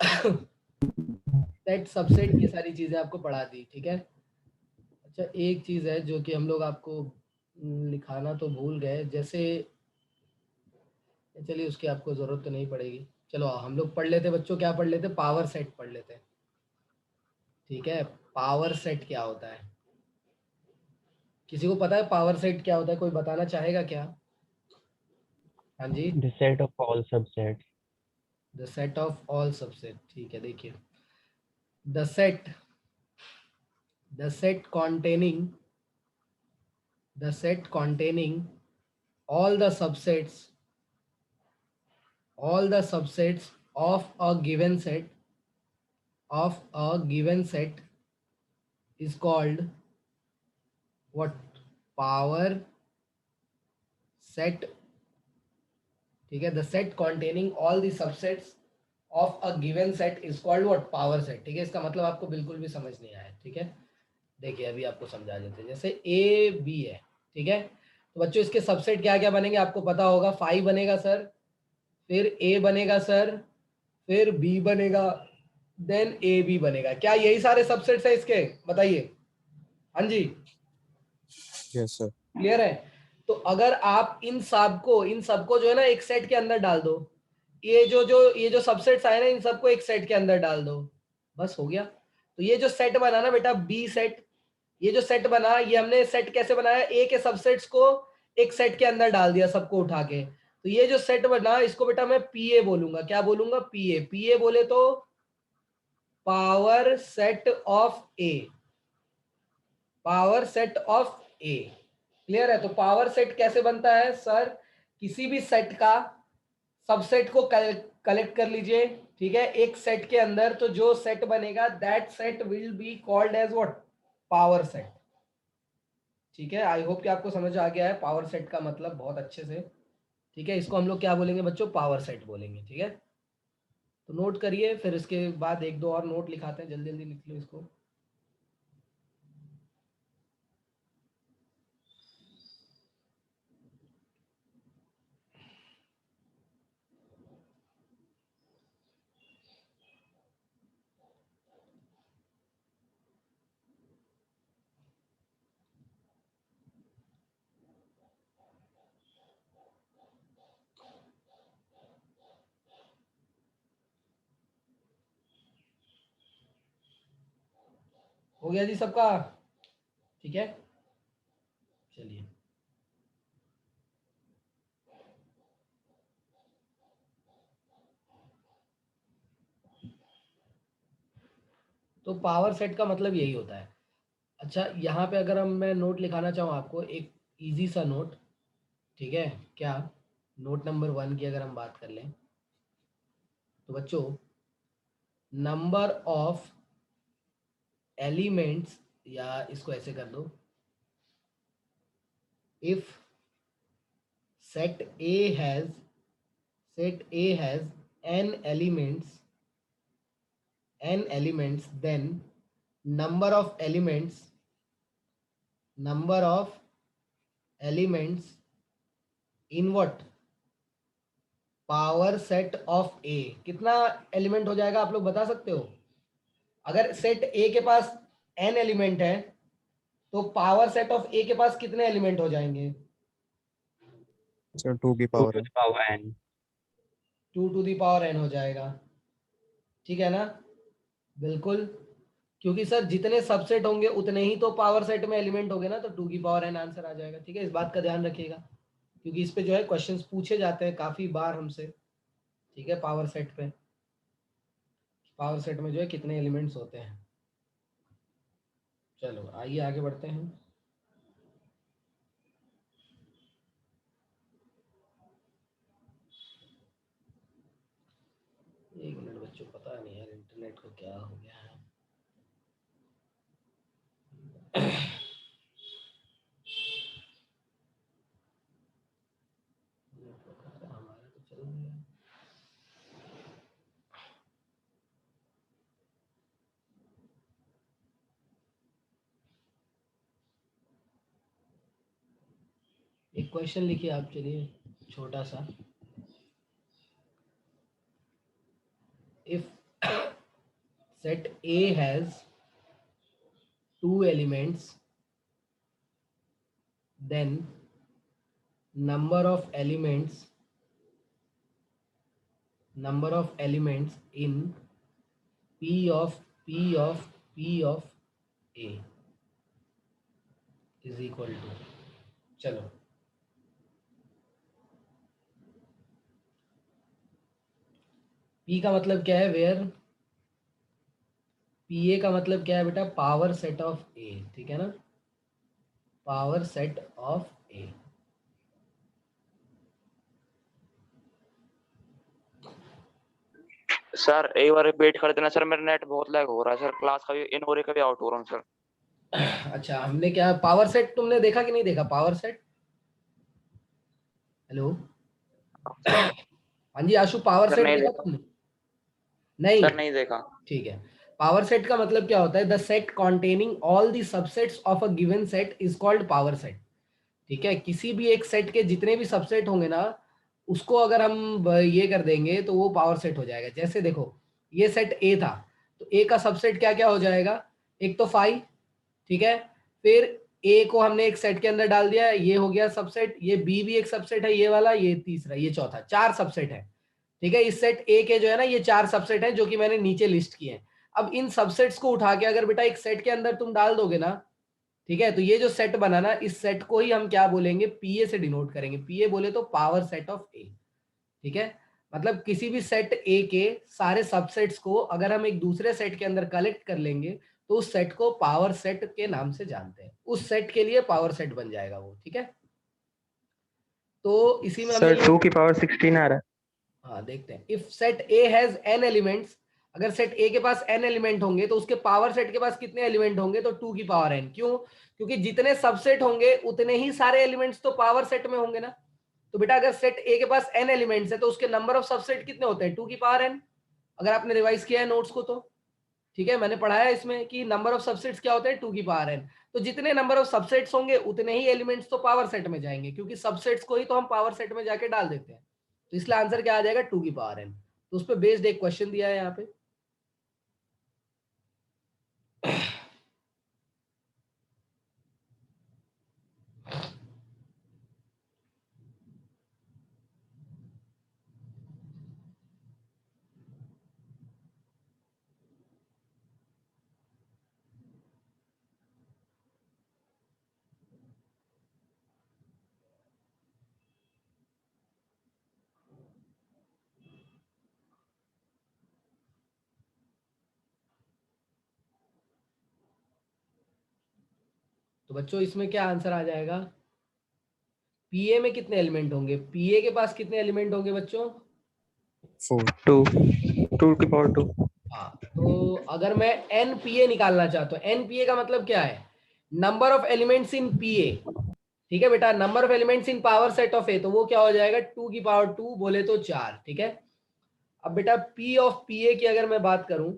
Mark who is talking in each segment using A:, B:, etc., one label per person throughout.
A: Set subset ये सारी चीज़ें आपको पढ़ा दी, ठीक है। अच्छा एक चीज़ है जो कि हम लोग आपको लिखाना तो भूल गए, जैसे चलिए उसकी आपको ज़रूरत तो नहीं पड़ेगी। चलो हम लोग पढ़ लेते बच्चों, क्या पढ़ लेते, पावर सेट पढ़ लेते, ठीक है। पावर सेट क्या होता है, किसी को पता है पावर सेट क्या होता है, कोई बताना चाहेगा क्या? हाँ जी।
B: The set of all subsets.
A: The set of all subset, ठीक है। देखिए the set, the set containing, the set containing all the subsets, all the subsets of a given set, of a given set is called what? Power set, ठीक है। The set containing all the subsets of a given set is called what? Power set, ठीक है। इसका मतलब आपको बिल्कुल भी समझ नहीं आया, ठीक है। देखिए अभी आपको समझा देते हैं, जैसे ए बी है, ठीक है। तो बच्चों इसके सबसेट क्या क्या बनेंगे आपको पता होगा, 5 बनेगा सर, फिर ए बनेगा सर, फिर बी बनेगा, देन ए बी बनेगा। क्या यही सारे सबसेट्स है इसके, बताइए। हाँ जी,
C: यस सर।
A: क्लियर है। तो अगर आप इन सबको जो है ना एक सेट के अंदर डाल दो, ये जो सबसेट्स आए ना इन सबको एक सेट के अंदर डाल दो, बस हो गया। तो ये जो सेट बना ना बेटा बी सेट, ये जो सेट बना, ये हमने सेट कैसे बनाया, ए के सबसेट्स को एक सेट के अंदर डाल दिया सबको उठा के। तो ये जो सेट बना इसको बेटा मैं पीए बोलूंगा, क्या बोलूंगा? पीए। पीए बोले तो power set of A, power set of A, clear है। तो पावर सेट कैसे बनता है सर, किसी भी सेट का सबसेट को कलेक्ट कर लीजिए, ठीक है, एक सेट के अंदर, तो जो सेट बनेगा that set will be called as what? Power set, ठीक है। आई होप कि आपको समझ आ गया है पावर सेट का मतलब बहुत अच्छे से, ठीक है। इसको हम लोग क्या बोलेंगे बच्चों? पावर सेट बोलेंगे, ठीक है। तो नोट करिए, फिर इसके बाद एक दो और नोट लिखाते हैं, जल्दी जल्दी लिख लो इसको। हो गया जी सबका, ठीक है। चलिए तो पावर सेट का मतलब यही होता है। अच्छा यहाँ पे अगर हम मैं नोट लिखाना चाहूँ आपको, एक इजी सा नोट, ठीक है। क्या नोट नंबर 1 की अगर हम बात कर लें तो बच्चों, नंबर ऑफ एलिमेंट्स, या इसको ऐसे कर दो, if set A has, set A has n elements, then number of elements, number of elements in what? Power set of A, कितना एलिमेंट हो जाएगा आप लोग बता सकते हो? अगर सेट ए के पास n एलिमेंट है तो पावर सेट ऑफ ए के पास कितने एलिमेंट हो जाएंगे?
C: सर 2 की
B: 2
C: पावर
B: to
C: है।
B: the power n.
A: 2 to the power n हो जाएगा, ठीक है ना, बिल्कुल। क्योंकि सर जितने सबसेट होंगे उतने ही तो पावर सेट में एलिमेंट होंगे ना, तो 2 की पावर n आंसर आ जाएगा, ठीक है। इस बात का ध्यान रखिएगा, क्योंकि इस पे जो है क्वेश्चंस पूछे जाते हैं काफ़ी बार हमसे, ठीक है। पावर सेट पे, पावर सेट में जो है कितने एलिमेंट्स होते हैं। चलो आइए आगे बढ़ते हैं। एक मिनट बच्चों, पता नहीं यार इंटरनेट को क्या हो गया है। हमारा तो चल रहा है। एक क्वेश्चन लिखिए आप, चलिए छोटा सा। If set A has 2 elements, then number of elements in P of A is equal to, चलो P का मतलब क्या है, वेयर PA का मतलब क्या है बेटा, पावर सेट ऑफ A, ठीक है ना, power set of A।
D: Sir एक बार रिपीट कर देना सर, मेरा नेट बहुत लैग हो रहा है सर, क्लास का भी इन हो रही, कभी आउट हो रहा हूँ सर।
A: अच्छा, हमने क्या पावर सेट तुमने देखा कि नहीं देखा, पावर सेट? हेलो हाँ जी आशु, पावर
D: सर
A: सेट
D: नहीं
A: देखा
D: देखा
A: तुमने? नहीं,
D: सर, नहीं देखा।
A: ठीक है। पावर सेट का मतलब क्या होता है, the set containing all the subsets of a given set is called power set. ठीक है, किसी भी एक सेट के जितने भी सबसेट होंगे ना, उसको अगर हम ये कर देंगे तो वो पावर सेट हो जाएगा। जैसे देखो, ये सेट ए था, तो ए का सबसेट क्या क्या हो जाएगा, एक तो 5, ठीक है, फिर ए को हमने एक सेट के अंदर डाल दिया, ये हो गया सबसेट, ये बी भी एक सबसेट है, ये वाला, ये तीसरा, ये चौथा, 4 सबसेट है। ठीक है, इस सेट ए के जो है ना, ये 4 सबसेट हैं जो कि मैंने नीचे लिस्ट किए हैं। अब इन सबसेट्स को उठा के अगर बेटा एक सेट के अंदर तुम डाल दोगे ना, ठीक है, तो ये जो सेट बना ना, इस सेट को ही हम क्या बोलेंगे, पीए से डिनोट करेंगे। पीए बोले तो पावर सेट ऑफ ए। ठीक है, मतलब किसी भी सेट ए के सारे सबसेट्स को अगर हम एक दूसरे सेट के अंदर कलेक्ट कर लेंगे तो उस सेट को पावर सेट के नाम से जानते हैं, उस सेट के लिए पावर सेट बन जाएगा वो। ठीक है, तो इसी में हमने
B: सर 2 की पावर 16 आ रहा है।
A: हाँ देखते हैं, if set A has n elements, अगर सेट ए के पास n एलिमेंट होंगे तो उसके पावर सेट के पास कितने एलिमेंट होंगे, तो 2 की पावर n। क्यों? क्योंकि जितने सबसेट होंगे उतने ही सारे एलिमेंट्स तो पावर सेट में होंगे ना। तो बेटा अगर सेट ए के पास n एलिमेंट्स है तो उसके नंबर ऑफ सबसेट कितने होते हैं, 2 की पावर n। अगर आपने रिवाइज किया है नोट्स को तो ठीक है, मैंने पढ़ाया इसमें कि नंबर ऑफ सबसेट्स क्या होते हैं, 2 की पावर n। तो जितने नंबर ऑफ सबसेट्स होंगे उतने ही एलिमेंट्स तो पावर सेट में जाएंगे, क्योंकि सबसेट्स को ही तो हम पावर सेट में जाके डाल देते हैं। तो इसलिए आंसर क्या आ जाएगा, 2 की पावर n। तो उस पर बेस्ड एक क्वेश्चन दिया है यहाँ पे। तो बच्चों इसमें क्या आंसर आ जाएगा, पीए में कितने एलिमेंट होंगे, पीए के पास कितने एलिमेंट होंगे बच्चों,
C: 4.
B: 2 की पावर 2।
A: हाँ, तो अगर मैं एन पीए निकालना चाहता हूँ, एन पीए का मतलब क्या है, number of elements in P A. ठीक है बेटा, number of elements in power set of A, तो वो क्या हो जाएगा, 2 की पावर 2 बोले तो 4। ठीक है, अब बेटा पी ऑफ पीए की अगर मैं बात करूं,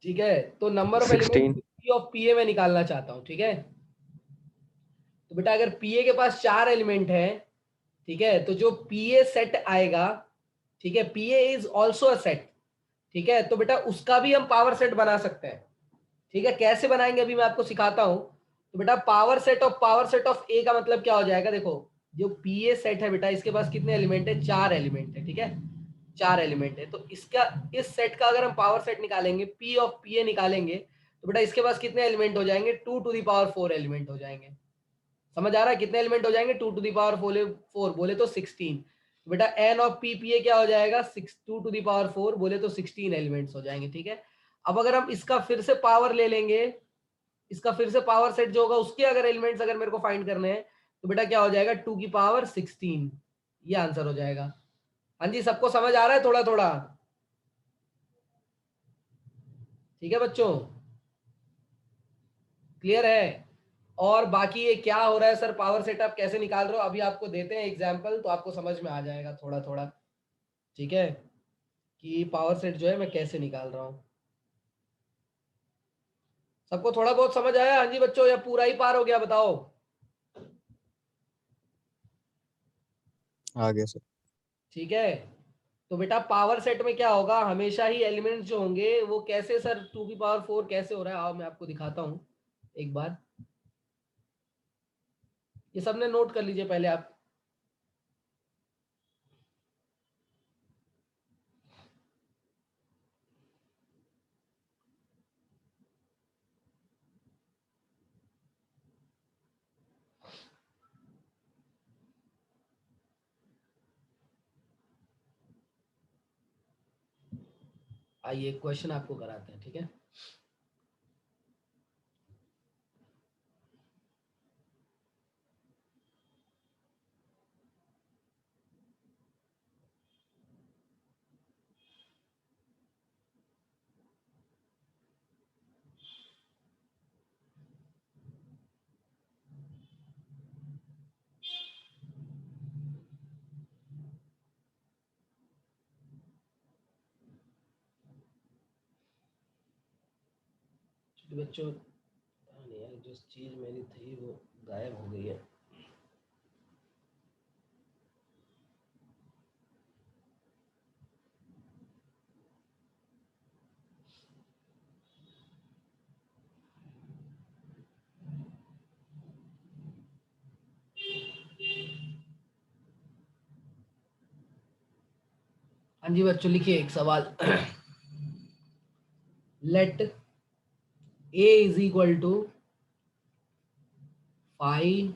A: ठीक है, तो number of elements
B: 16।
A: P of P A में निकालना चाहता हूं। ठीक है, तो बेटा अगर पीए के पास 4 एलिमेंट है, ठीक है, तो जो पीए सेट आएगा, ठीक है, पीए इज ऑल्सो अ सेट, ठीक है, तो बेटा उसका भी हम पावर सेट बना सकते हैं। ठीक है, कैसे बनाएंगे अभी मैं आपको सिखाता हूं। तो बेटा पावर सेट ऑफ ए का मतलब क्या हो जाएगा, देखो जो पीए सेट है बेटा, इसके पास कितने एलिमेंट है, 4 एलिमेंट है। ठीक है, 4 एलिमेंट है, तो इसका, इस सेट का अगर हम पावर सेट निकालेंगे, पी ऑफ पीए निकालेंगे, तो बेटा इसके पास कितने एलिमेंट हो जाएंगे, 2 टू द पावर 4 एलिमेंट हो जाएंगे। समझ आ रहा है, कितने एलिमेंट हो जाएंगे, 2 टू द पावर 4 बोले तो 16। तो बेटा n of P P A क्या हो जाएगा, 2 टू द पावर 4 बोले तो 16 एलिमेंट्स हो जाएंगे। ठीक है, अब अगर हम इसका फिर से पावर ले लेंगे, इसका फिर से पावर सेट जो होगा उसके अगर एलिमेंट्स अगर मेरे को फाइंड करने हैं, तो बेटा क्या हो जाएगा, 2 की पावर 16, ये आंसर हो जाएगा। हाँ जी, सबको समझ आ रहा है थोड़ा थोड़ा? ठीक है बच्चों, क्लियर है? और बाकी ये क्या हो रहा है सर, पावर सेट आप कैसे निकाल रहे हो, अभी आपको देते हैं एग्जाम्पल, तो आपको समझ में आ जाएगा थोड़ा थोड़ा। ठीक है, कि पावर सेट जो है मैं कैसे निकाल रहा हूँ। सबको थोड़ा बहुत समझ आया हाँ जी बच्चों, या पूरा ही पार हो गया, बताओ?
C: आ गया सर.
A: ठीक है, तो बेटा पावर सेट में क्या होगा, हमेशा ही एलिमेंट्स जो होंगे वो कैसे, सर 2 की पावर 4 कैसे हो रहा है, आओ मैं आपको दिखाता हूं एक बार। ये सबने नोट कर लीजिए पहले आप। आइए क्वेश्चन आपको कराते हैं, ठीक है। बच्चों पता नहीं यार, जिस चीज मेरी थी वो गायब हो गई है। हाँ जी बच्चों, लिखिए एक सवाल। Let A is equal to 5,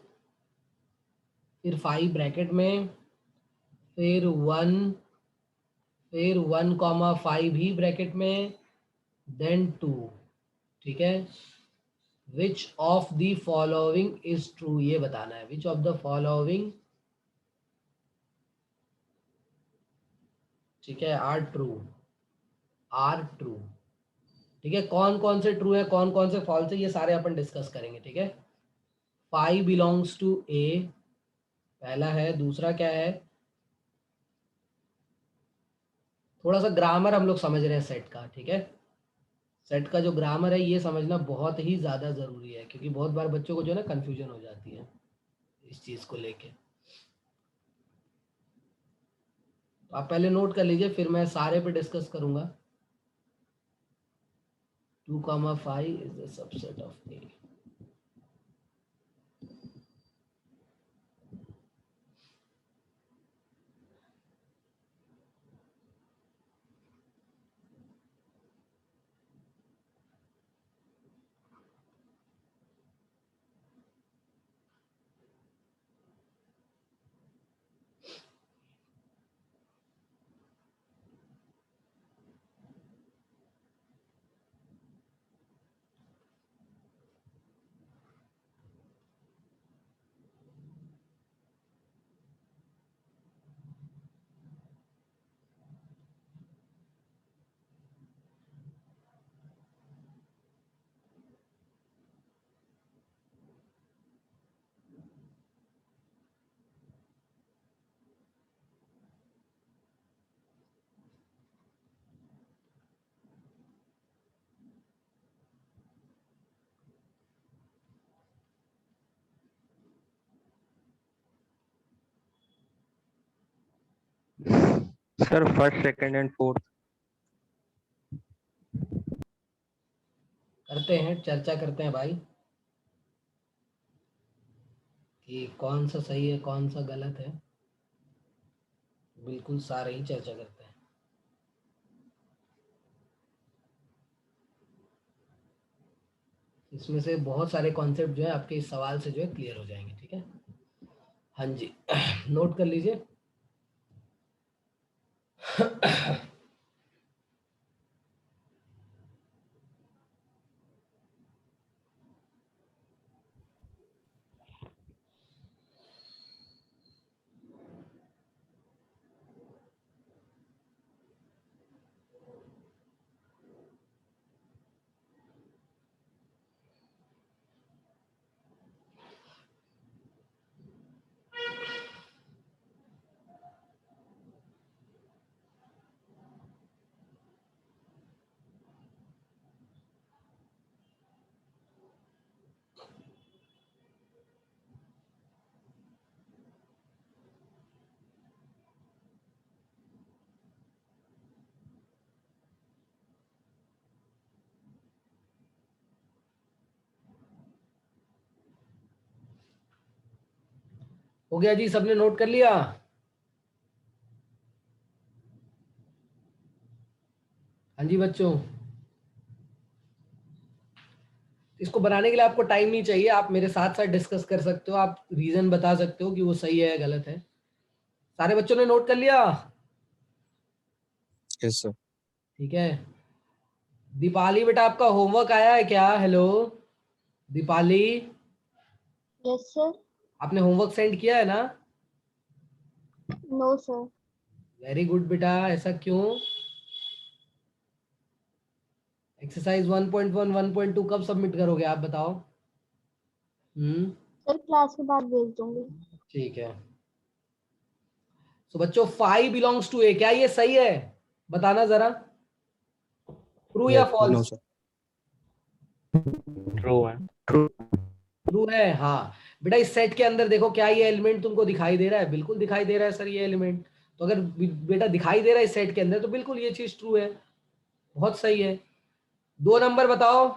A: फिर 5 ब्रैकेट में, फिर 1, फिर 1,5 ही ब्रैकेट में, देन 2, ठीक है। Which of the following is true, ये बताना है। विच ऑफ द फॉलोइंग, ठीक है, आर ट्रू, आर ट्रू, ठीक है। कौन कौन से ट्रू है, कौन कौन से फॉल्स है, ये सारे अपन डिस्कस करेंगे, ठीक है। 5 बिलोंग्स टू ए, पहला है। दूसरा क्या है, थोड़ा सा ग्रामर हम लोग समझ रहे हैं सेट का, ठीक है। सेट का जो ग्रामर है ये समझना बहुत ही ज़्यादा ज़रूरी है, क्योंकि बहुत बार बच्चों को जो है ना कन्फ्यूजन हो जाती है इस चीज़ को लेके। तो आप पहले नोट कर लीजिए, फिर मैं सारे पे डिस्कस करूंगा। 2,5 is the subset of A.
B: Sir, first, second, and fourth.
A: करते हैं, चर्चा करते हैं भाई कि कौन सा सही है कौन सा गलत है। बिल्कुल सारे ही चर्चा करते हैं। इसमें से बहुत सारे कॉन्सेप्ट जो है आपके इस सवाल से जो है क्लियर हो जाएंगे, ठीक है। हाँ जी। नोट कर लीजिए। हो गया जी, सबने नोट कर लिया? हाँ जी बच्चों, इसको बनाने के लिए आपको टाइम नहीं चाहिए, आप मेरे साथ साथ डिस्कस कर सकते हो, आप रीजन बता सकते हो कि वो सही है गलत है। सारे बच्चों ने नोट कर लिया?
C: Yes, sir.
A: ठीक है। दीपाली बेटा, आपका होमवर्क आया है क्या? Hello Deepali,
E: yes sir.
A: आपने होमवर्क सेंड किया है ना?
E: No sir.
A: वेरी गुड बेटा, ऐसा क्यों? एक्सरसाइज 1.1 1.2 कब सबमिट करोगे आप बताओ?
E: सर क्लास के बाद भेज दूंगी।
A: ठीक है। तो बच्चों 5 बिलोंग्स टू ए, क्या ये सही है? बताना जरा, ट्रू या
C: Yes. No,
A: false?
C: sir.
B: True है। ट्रू।
A: ट्रू है, हाँ। बेटा इस सेट के अंदर देखो, क्या ये एलिमेंट तुमको दिखाई दे रहा है? बिल्कुल दिखाई दे रहा है सर ये एलिमेंट। तो अगर बेटा दिखाई दे रहा है इस सेट के अंदर, तो बिल्कुल ये चीज ट्रू है, बहुत सही है। 2 नंबर बताओ।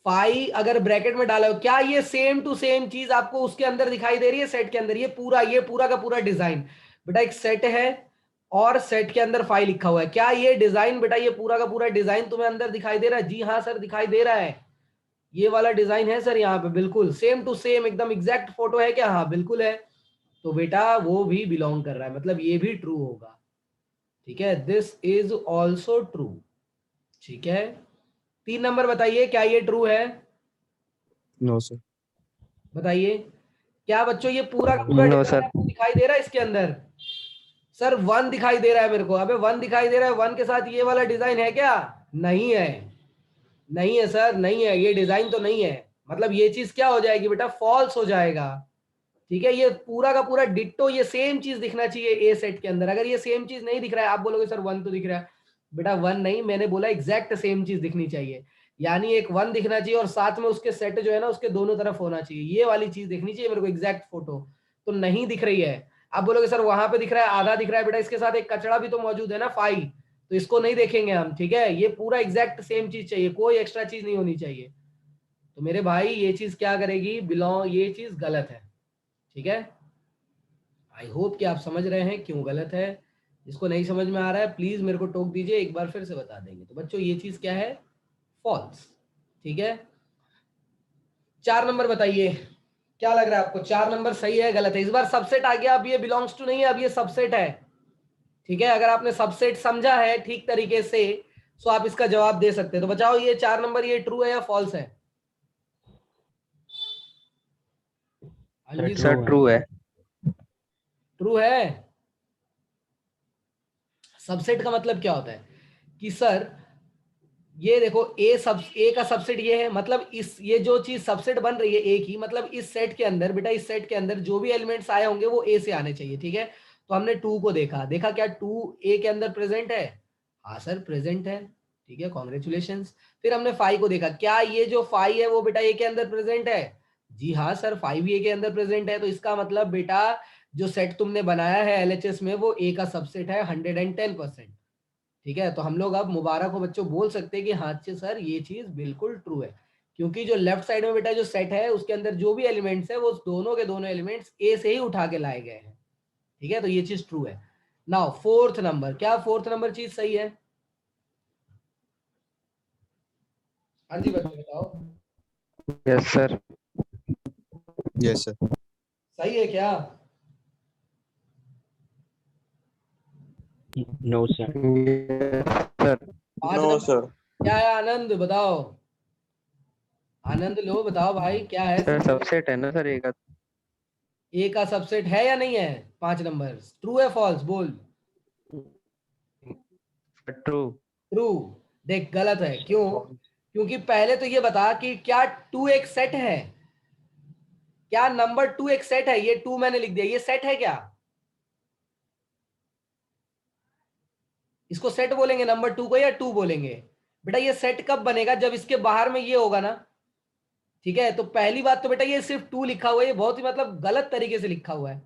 A: फाइव अगर ब्रैकेट में डाला हो, क्या ये सेम टू सेम चीज आपको उसके अंदर दिखाई दे रही है सेट के अंदर? ये पूरा का पूरा डिजाइन, बेटा एक सेट है और सेट के अंदर फाइव लिखा हुआ है, क्या ये डिजाइन बेटा, ये पूरा का पूरा डिजाइन तुम्हें अंदर दिखाई दे रहा है? जी हाँ सर, दिखाई दे रहा है, ये वाला डिजाइन है सर यहाँ पे, बिल्कुल सेम टू सेम एकदम एग्जैक्ट फोटो है क्या? हाँ बिल्कुल है। तो बेटा वो भी बिलोंग कर रहा है, मतलब ये भी ट्रू होगा। ठीक है, दिस इज ऑल्सो ट्रू। ठीक है, 3 नंबर बताइए, क्या ये ट्रू है?
C: No, sir.
A: बताइए, क्या बच्चों ये पूरा का पूरा
B: नो
A: डिजाइन
B: सर।
A: आपको दिखाई दे रहा है इसके अंदर? सर 1 दिखाई दे रहा है मेरे को। अबे 1 दिखाई दे रहा है, 1 के साथ ये वाला डिजाइन है क्या? नहीं है, नहीं है सर, नहीं है, ये डिजाइन तो नहीं है। मतलब ये चीज क्या हो जाएगी बेटा? फॉल्स हो जाएगा। ठीक है, ये पूरा का पूरा डिट्टो, ये सेम चीज दिखना चाहिए ए सेट के अंदर। अगर ये सेम चीज नहीं दिख रहा है, आप बोलोगे सर 1 तो दिख रहा है। बेटा 1 नहीं, मैंने बोला एग्जैक्ट सेम चीज दिखनी चाहिए, यानी एक 1 दिखना चाहिए और साथ में उसके सेट जो है ना उसके दोनों तरफ होना चाहिए, ये वाली चीज दिखनी चाहिए मेरे को एग्जैक्ट फोटो। तो नहीं दिख रही है। आप बोलोगे सर वहां पे दिख रहा है, आधा दिख रहा है। बेटा इसके साथ एक कचड़ा भी तो मौजूद है ना, 5, तो इसको नहीं देखेंगे हम। ठीक है, ये पूरा एग्जैक्ट सेम चीज चाहिए, कोई एक्स्ट्रा चीज नहीं होनी चाहिए। तो मेरे भाई ये चीज क्या करेगी? बिलोंग, ये चीज गलत है। ठीक है, आई होप कि आप समझ रहे हैं क्यों गलत है। जिसको नहीं समझ में आ रहा है प्लीज मेरे को टोक दीजिए, एक बार फिर से बता देंगे। तो बच्चों ये चीज क्या है? फॉल्स। ठीक है, 4 नंबर बताइए, क्या लग रहा है आपको? 4 नंबर सही है गलत है? इस बार सबसेट आ गया, अब ये बिलोंग्स टू नहीं है, अब ये सबसेट है। ठीक है, अगर आपने सबसेट समझा है ठीक तरीके से तो आप इसका जवाब दे सकते हैं। तो बचाओ ये 4 नंबर, ये ट्रू है या फॉल्स है? हाँ जी,
B: सर ट्रू है।
A: ट्रू है। सबसेट का मतलब क्या होता है कि सर ये देखो, ए का सबसेट ये है, मतलब इस ये जो चीज सबसेट बन रही है ए की, मतलब इस सेट के अंदर बेटा, इस सेट के अंदर जो भी एलिमेंट्स आए होंगे वो ए से आने चाहिए। ठीक है, तो हमने 2 को देखा, क्या 2 ए के अंदर प्रेजेंट है? हाँ सर प्रेजेंट है। ठीक है, कॉन्ग्रेचुलेशंस। फिर हमने 5 को देखा, क्या ये जो 5 है वो बेटा ए के अंदर प्रेजेंट है? जी हाँ सर, 5 ए के अंदर प्रेजेंट है। तो इसका मतलब बेटा जो सेट तुमने बनाया है एलएचएस में वो ए का सबसेट है 110%। ठीक है, तो हम लोग अब मुबारक हो बच्चों बोल सकते हैं कि हाँ जी सर ये चीज बिल्कुल ट्रू है, क्योंकि जो लेफ्ट साइड में बेटा जो सेट है उसके अंदर जो भी एलिमेंट्स है वो दोनों के दोनों एलिमेंट्स ए से ही उठा के लाए गए हैं। ठीक है, तो ये चीज ट्रू है। नाउ 4th नंबर, क्या 4th नंबर चीज सही है? हाँ जी बच्चों बताओ,
B: यस सर।
C: Yes, sir.
A: सही है क्या?
B: No sir. Sir.
A: 5
D: no
A: number
D: sir.
A: क्या है? आनंद बताओ, आनंद लो बताओ भाई, क्या है?
B: सर सबसेट है ना सर एक।
A: ए का सबसेट है या नहीं है? 5 नंबर ट्रू है फॉल्स बोल?
B: ट्रू।
A: ट्रू। देख गलत है, क्यों? क्योंकि पहले तो ये बता कि क्या 2 एक सेट है? क्या नंबर 2 एक सेट है? ये 2 मैंने लिख दिया, ये सेट है क्या? इसको सेट बोलेंगे नंबर 2 को या 2 बोलेंगे? बेटा ये सेट कब बनेगा? जब इसके बाहर में ये होगा ना। ठीक है, तो पहली बात तो बेटा ये सिर्फ 2 लिखा हुआ है, ये बहुत ही मतलब गलत तरीके से लिखा हुआ है।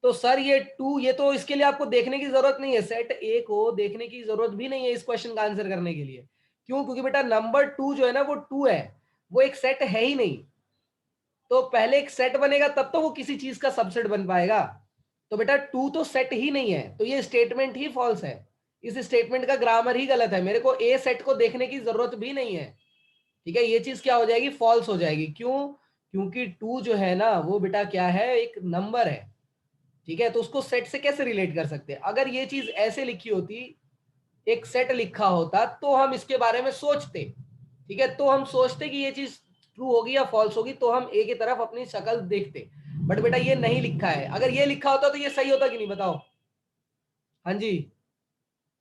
A: तो सर ये 2, ये तो इसके लिए आपको देखने की जरूरत नहीं है, सेट ए को देखने की जरूरत भी नहीं है इस क्वेश्चन का आंसर करने के लिए। क्यों? क्योंकि बेटा नंबर 2 जो है ना वो 2 है, वो एक सेट है ही नहीं। तो पहले एक सेट बनेगा तब तो वो किसी चीज का सबसेट बन पाएगा। तो बेटा टू तो सेट ही नहीं है, तो ये स्टेटमेंट ही फॉल्स है। इस स्टेटमेंट का ग्रामर ही गलत है, मेरे को ए सेट को देखने की जरूरत भी नहीं है। ठीक है, ये चीज क्या हो जाएगी, फॉल्स हो जाएगी। क्यों? क्योंकि टू जो है ना वो बेटा क्या है, एक नंबर है। ठीक है, तो उसको सेट से कैसे रिलेट कर सकते हैं? अगर ये चीज ऐसे लिखी होती, एक सेट लिखा होता, तो हम इसके बारे में सोचते। ठीक है, तो हम सोचते कि ये चीज ट्रू होगी या फॉल्स होगी, तो हम ए की तरफ अपनी शक्ल देखते। बट बेटा ये नहीं लिखा है। अगर ये लिखा होता तो ये सही होता कि नहीं, बताओ। हाँ जी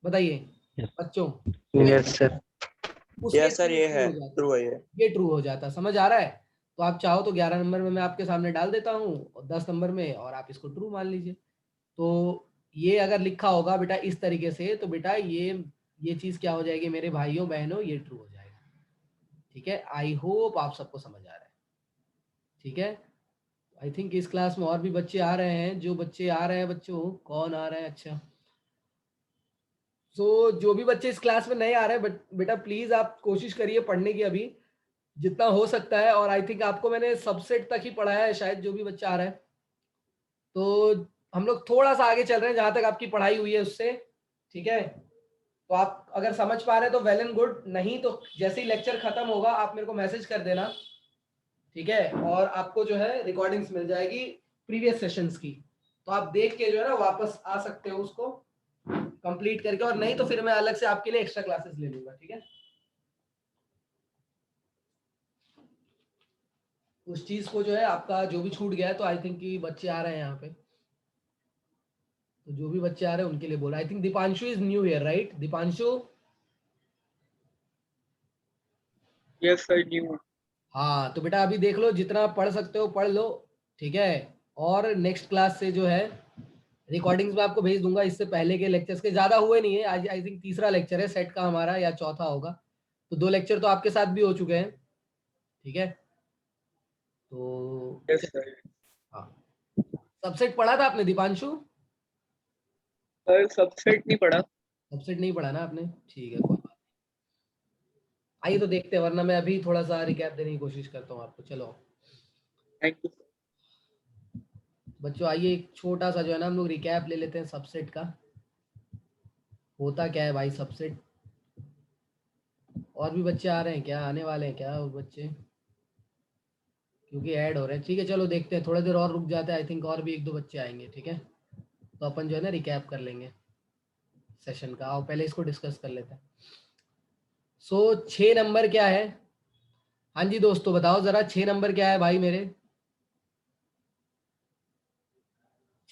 A: बताइए
B: Yes.
A: बच्चों।
B: Yes sir.
A: उस
C: यस
A: केस
C: सर,
A: में
C: ये
A: true
C: है,
A: हो जाता।
C: ट्रू है ये।
A: ये ट्रू हो जाता। समझ आ रहा है? तो आप चाहो तो 11 नंबर में मैं आपके सामने डाल देता हूँ, और 10 नंबर में, और आप इसको ट्रू मान लीजिए। तो ये अगर लिखा होगा बेटा इस तरीके से, तो बेटा ये चीज क्या हो जाएगी मेरे भाइयों बहनों, ये ट्रू हो जाएगा। ठीक है, आई होप आप सबको समझ आ रहा है। ठीक है, आई थिंक इस क्लास में और भी बच्चे आ रहे हैं। जो बच्चे आ रहे हैं, बच्चों कौन आ रहे हैं? अच्छा, तो जो भी बच्चे इस क्लास में नए आ रहे हैं, बेटा प्लीज आप कोशिश करिए पढ़ने की अभी जितना हो सकता है। और आई थिंक आपको मैंने सबसेट तक ही पढ़ाया है शायद, जो भी बच्चा आ रहा है। तो हम लोग थोड़ा सा आगे चल रहे हैं जहां तक आपकी पढ़ाई हुई है उससे। ठीक है, तो आप अगर समझ पा रहे हैं तो वेल एंड गुड, नहीं तो जैसे ही लेक्चर खत्म होगा आप मेरे को मैसेज कर देना। ठीक है, और आपको जो है रिकॉर्डिंग्स मिल जाएगी प्रीवियस सेशंस की, तो आप देख के जो है ना वापस आ सकते हो उसको कंप्लीट करके। और नहीं तो फिर मैं अलग से आपके लिए एक्स्ट्रा क्लासेस ले लूंगा। ठीक है, उस चीज को जो है आपका जो भी छूट गया है, तो आई थिंक कि बच्चे आ रहे हैं यहाँ पे, तो जो भी बच्चे आ रहे हैं उनके लिए बोला। I think Deepanshu is new here, right? Deepanshu,
F: yes sir, new.
A: हाँ तो बेटा अभी देख लो, जितना पढ़ सकते हो पढ़ लो। ठीक है, और नेक्स्ट क्लास से जो है रिकॉर्डिंग्स में आपको भेज दूंगा। इससे पहले के लेक्चर्स के ज्यादा हुए नहीं है, आज आई थिंक तीसरा लेक्चर है सेट का हमारा, या चौथा होगा। तो 2 लेक्चर तो आपके साथ भी हो चुके हैं। ठीक है, तो
F: यस सर।
A: हाँ, सबसेट पढ़ा था आपने दीपांशु?
F: सर सबसेट नहीं पढ़ा।
A: सबसेट नहीं पढ़ा ना आपने? ठीक है, कोई बात नहीं। आइए तो देखते हैं, वरना मैं अभी थोड़ा सा रिकैप देने की कोशिश करता हूँ आपको। चलो
F: थैंक यू।
A: बच्चों, आइए एक छोटा सा जो है ना हम लोग रिकैप ले लेते हैं सबसेट का। होता क्या है भाई सबसेट? और भी बच्चे आ रहे हैं क्या, आने वाले हैं क्या और बच्चे? क्योंकि ऐड हो रहे हैं। ठीक है, चलो देखते हैं, थोड़ा देर और रुक जाते हैं। आई थिंक और भी 1-2 बच्चे आएंगे। ठीक है, तो अपन जो है ना रिकैप कर लेंगे सेशन का, और पहले इसको डिस्कस कर लेते हैं। सो 6 नंबर क्या है? हाँ जी दोस्तों बताओ जरा, 6 नंबर क्या है भाई मेरे?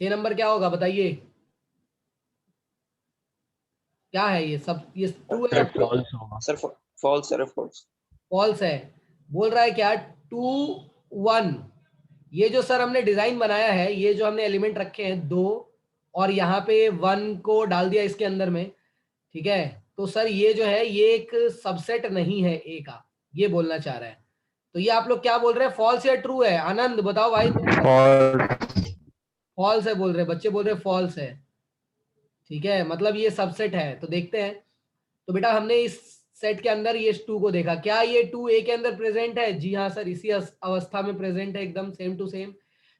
A: 6 नंबर क्या होगा बताइए? क्या है ये सब? ये ट्रू है या
B: फॉल्स होगा।
C: Sir false sir, false.
A: False है? बोल रहा है क्या 2 1? ये जो सर हमने डिजाइन बनाया है, ये जो हमने एलिमेंट रखे हैं 2, और यहाँ पे 1 को डाल दिया इसके अंदर में। ठीक है, तो सर ये जो है ये एक सबसेट नहीं है ए का, ये बोलना चाह रहा है। तो ये आप लोग क्या बोल रहे हैं, फॉल्स या ट्रू है? आनंद बताओ भाई।
B: फॉल्स।
A: फॉल्स है बोल रहे हैं बच्चे, बोल रहे फॉल्स है। ठीक है, मतलब ये सबसेट है। तो देखते हैं। तो बेटा हमने इस सेट के अंदर ये 2 को देखा, क्या ये 2 ए के अंदर प्रेजेंट है? जी हाँ सर, इसी अवस्था में प्रेजेंट है, एकदम सेम टू सेम।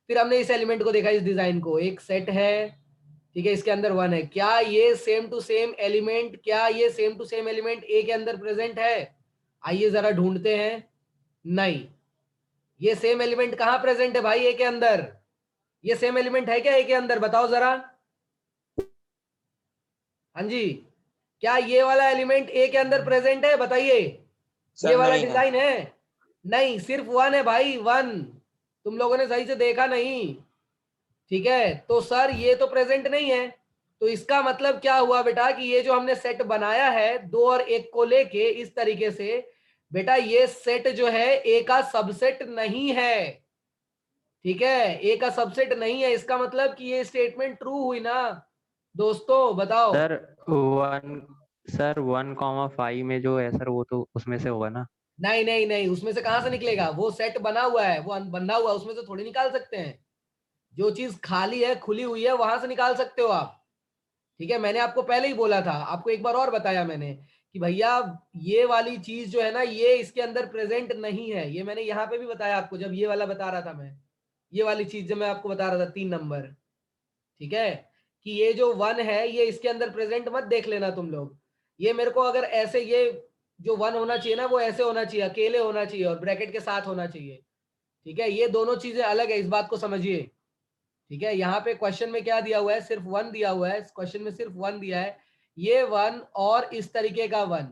A: फिर हमने इस एलिमेंट को देखा, इस डिजाइन को, एक सेट है। ठीक है, इसके अंदर 1 है। क्या ये सेम टू सेम एलिमेंट, क्या ये सेम टू सेम एलिमेंट ए के अंदर प्रेजेंट है? आइए जरा ढूंढते हैं। नहीं, ये सेम एलिमेंट कहां प्रेजेंट है भाई ए के अंदर? ये सेम एलिमेंट है क्या ए के अंदर, बताओ जरा। हाँ जी, क्या ये वाला एलिमेंट ए के अंदर प्रेजेंट है? बताइए। ये वाला
C: नहीं है।
A: डिजाइन है? नहीं, सिर्फ 1 है भाई, 1। तुम लोगों ने सही से देखा नहीं। ठीक है, तो सर ये तो प्रेजेंट नहीं है। तो इसका मतलब क्या हुआ बेटा कि ये जो हमने सेट बनाया है 2 और 1 को लेके इस तरीके से, बेटा ये सेट जो है ए का सबसेट नहीं है। ठीक है, ए का सबसेट नहीं है। इसका मतलब कि ये स्टेटमेंट ट्रू हुई ना दोस्तों, बताओ।
B: सर 1,5 में जो है सर, वो तो उसमें से होगा ना?
A: नहीं नहीं नहीं, उसमें से कहां से निकलेगा? वो सेट बना हुआ है, वो बना हुआ है, उसमें से थोड़ी निकाल सकते हैं। जो चीज खाली है, खुली हुई है, वहां से निकाल सकते हो आप। ठीक है, मैंने आपको पहले ही बोला था, आपको एक बार और बताया मैंने कि भैया ये वाली चीज जो है ना ये इसके अंदर प्रेजेंट नहीं है। ये मैंने यहाँ पे भी बताया आपको जब ये वाला बता रहा था मैं, ये वाली चीज जब मैं आपको बता रहा था 3 नंबर, ठीक है, कि ये जो 1 है ये इसके अंदर प्रेजेंट मत देख लेना तुम लोग। ये मेरे को अगर ऐसे ये जो 1 होना चाहिए ना वो ऐसे होना चाहिए, अकेले होना चाहिए और ब्रैकेट के साथ होना चाहिए, ठीक है। ये दोनों चीजें अलग है, इस बात को समझिए, ठीक है। यहाँ पे क्वेश्चन में क्या दिया हुआ है, सिर्फ 1 दिया हुआ है, क्वेश्चन में सिर्फ 1 दिया है। ये 1 और इस तरीके का 1,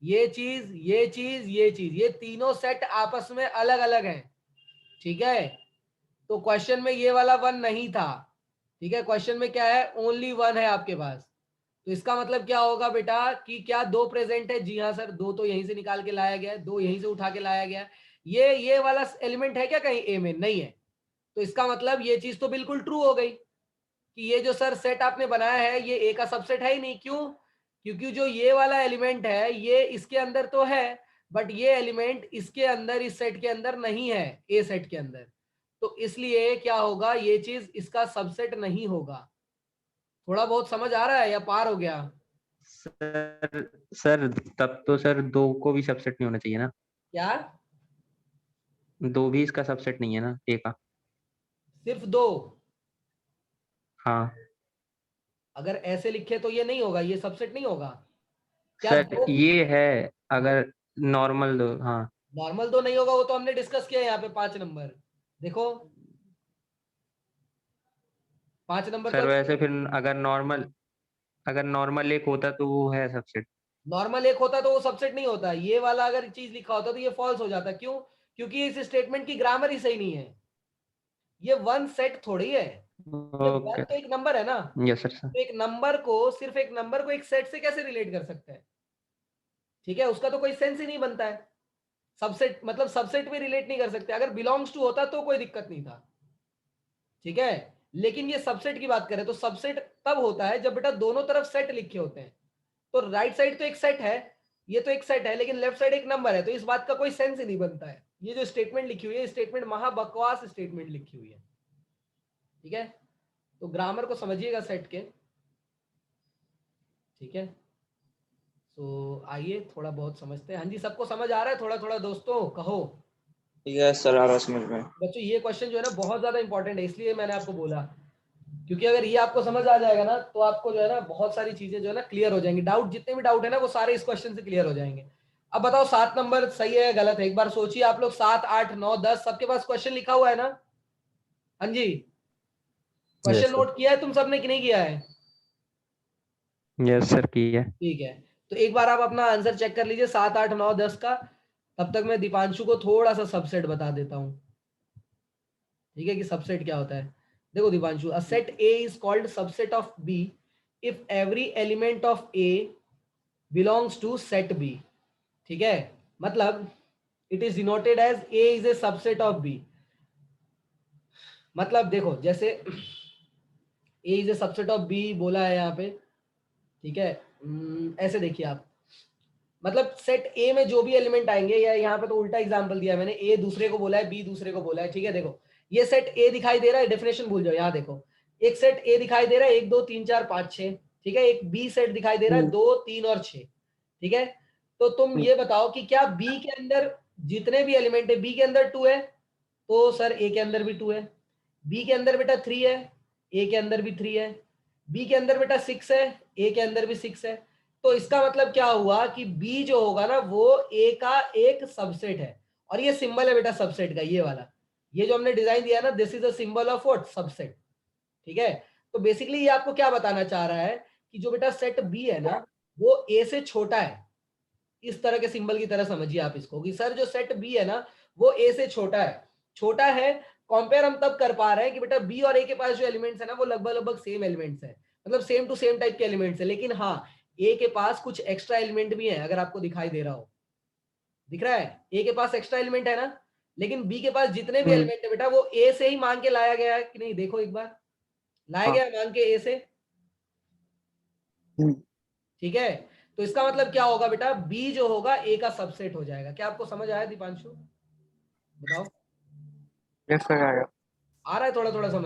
A: ये चीज ये चीज ये चीज, ये तीनों सेट आपस में अलग अलग हैं, ठीक है। तो क्वेश्चन में ये वाला 1 नहीं था, ठीक है। क्वेश्चन में क्या है, ओनली 1 है आपके पास। तो इसका मतलब क्या होगा बेटा कि क्या 2 प्रेजेंट है? जी हाँ सर, 2 तो यहीं से निकाल के लाया गया है, 2 यहीं से उठा के लाया गया है। ये वाला एलिमेंट है क्या कहीं ए में? नहीं है। तो इसका मतलब ये चीज तो बिल्कुल ट्रू हो गई कि ये जो सर सेट आपने बनाया है ये ए का सबसेट है ही नहीं। क्यों? क्योंकि जो ये वाला एलिमेंट है ये इसके अंदर तो है, बट ये एलिमेंट इसके अंदर, इस सेट के अंदर नहीं है, ए सेट के अंदर। तो इसलिए क्या होगा, ये चीज इसका सबसेट नहीं होगा। थोड़ा बहुत समझ आ रहा है या पार हो गया?
B: सर तब तो सर 2 को भी सबसेट नहीं होना चाहिए ना?
A: क्या?
B: 2 भी इसका सबसेट नहीं है ना ए का?
A: सिर्फ 2?
B: हाँ
A: अगर ऐसे लिखे तो ये नहीं होगा, ये सबसेट नहीं होगा क्या?
B: सर ये है अगर नॉर्मल 2, हाँ
A: नॉर्मल 2 नहीं होगा, वो तो हमने डिस्कस किया है यहाँ पे 5 नंबर, देखो 5 नंबर
B: सर।
A: तो
B: वैसे फिर अगर नॉर्मल एक होता तो वो है सबसेट।
A: नॉर्मल 1 होता तो वो सबसेट नहीं होता। ये वाला अगर चीज लिखा होता तो ये फॉल्स हो जाता। क्यों? क्योंकि इस स्टेटमेंट की ग्रामर ही सही नहीं है। ये 1 सेट थोड़ी है, ये 1
B: ओके
A: तो एक नंबर है ना।
B: Yes sir.
A: तो एक नंबर को, सिर्फ एक नंबर को एक सेट से कैसे रिलेट कर सकते हैं? ठीक है, उसका तो कोई सेंस ही नहीं बनता है। सबसेट मतलब सबसेट में रिलेट नहीं कर सकते। अगर बिलोंग्स टू होता तो कोई दिक्कत नहीं था, ठीक है। लेकिन ये सबसेट की बात करें तो सबसेट तब होता है जब बेटा दोनों तरफ सेट लिखे होते हैं। तो राइट साइड तो एक सेट है, ये तो एक सेट है, लेकिन लेफ्ट साइड एक नंबर है, तो इस बात का कोई सेंस ही नहीं बनता है। ये जो स्टेटमेंट लिखी हुई है, स्टेटमेंट महा बकवास स्टेटमेंट लिखी हुई है, ठीक है। तो ग्रामर को समझिएगा सेट के, ठीक है। तो आइए थोड़ा बहुत समझते हैं। हाँ जी, सबको समझ आ रहा है थोड़ा थोड़ा? दोस्तों कहो।
D: यस सर, आ रहा समझ में।
A: बच्चों ये क्वेश्चन जो है ना बहुत ज्यादा इंपॉर्टेंट है, इसलिए मैंने आपको बोला, क्योंकि अगर ये आपको समझ आ जाएगा ना तो आपको जो है ना बहुत सारी चीजें जो है ना क्लियर हो जाएंगी। डाउट जितने भी डाउट है ना वो सारे इस क्वेश्चन से क्लियर हो जाएंगे। अब बताओ 7 नंबर सही है गलत है? एक बार सोचिए आप लोग। 7, 8, 9, 10 सबके पास क्वेश्चन लिखा हुआ है ना? हाँ जी, क्वेश्चन
C: Yes, sir.
A: नोट किया है तुम सबने कि नहीं किया है?
B: यस सर की है।
A: ठीक है, तो एक बार आप अपना आंसर चेक कर लीजिए 7, 8, 9, 10 का। तब तक मैं दीपांशु को थोड़ा सा सबसेट बता देता हूँ, ठीक है, कि सबसेट क्या होता है। देखो Deepanshu, uh set A is called subset of B if every element of A belongs to set B, ठीक है। मतलब it is denoted as A is a subset of B. मतलब देखो जैसे A is a subset of B बोला है यहाँ पे, ठीक है। ऐसे देखिए आप, मतलब सेट ए में जो भी एलिमेंट आएंगे, या यहाँ पे तो उल्टा एग्जांपल दिया है मैंने, ए दूसरे को बोला है, बी दूसरे को बोला है, ठीक है। देखो ये सेट ए दिखाई दे रहा है, डेफिनेशन भूल जाओ। यहाँ देखो एक सेट ए दिखाई दे रहा है 1, 2, 3, 4, 5, 6, ठीक है। एक बी सेट दिखाई दे रहा है 2, 3 और 6, ठीक है। तो तुम ये बताओ कि क्या बी के अंदर जितने भी एलिमेंट है, बी के अंदर 2 है? तो सर ए के अंदर भी 2 है। बी के अंदर बेटा 3 है, ए के अंदर भी 3 है। बी के अंदर बेटा 6 है, ए के अंदर भी 6 है। तो इसका मतलब क्या हुआ कि बी जो होगा ना वो ए का एक सबसेट है। और ये सिंबल है बेटा सबसेट का, ये वाला, ये जो हमने डिजाइन दिया है ना, this is a symbol of what? Subset, ठीक है। तो बेसिकली ये आपको क्या बताना चाह रहा है कि जो बेटा सेट बी है ना वो ए से छोटा है। इस तरह के सिंबल की तरह समझिए आप इसको कि सर जो सेट बी है ना वो ए से छोटा है। छोटा है कंपेयर हम तब कर पा रहे हैं कि बेटा बी और ए के पास जो एलिमेंट्स है ना वो लगभग लगभग सेम एलिमेंट्स है, मतलब सेम टू सेम टाइप के एलिमेंट्स है। लेकिन हाँ, ए के पास कुछ एक्स्ट्रा एलिमेंट भी है, अगर आपको दिखाई दे रहा हो, दिख रहा है? ए के पास एक्स्ट्रा एलिमेंट है ना, लेकिन बी के पास जितने भी एलिमेंट है बेटा वो ए से ही मांग के लाया गया है कि नहीं? देखो एक बार, लाया गया है मांग के ए से, ठीक है। तो इसका मतलब क्या होगा बेटा, बी जो होगा ए का सबसेट हो जाएगा। क्या आपको समझ आया दीपांशु? बताओ,
D: यस सर, आ गया।
A: आ रहा है थोड़ा थोड़ा समझ?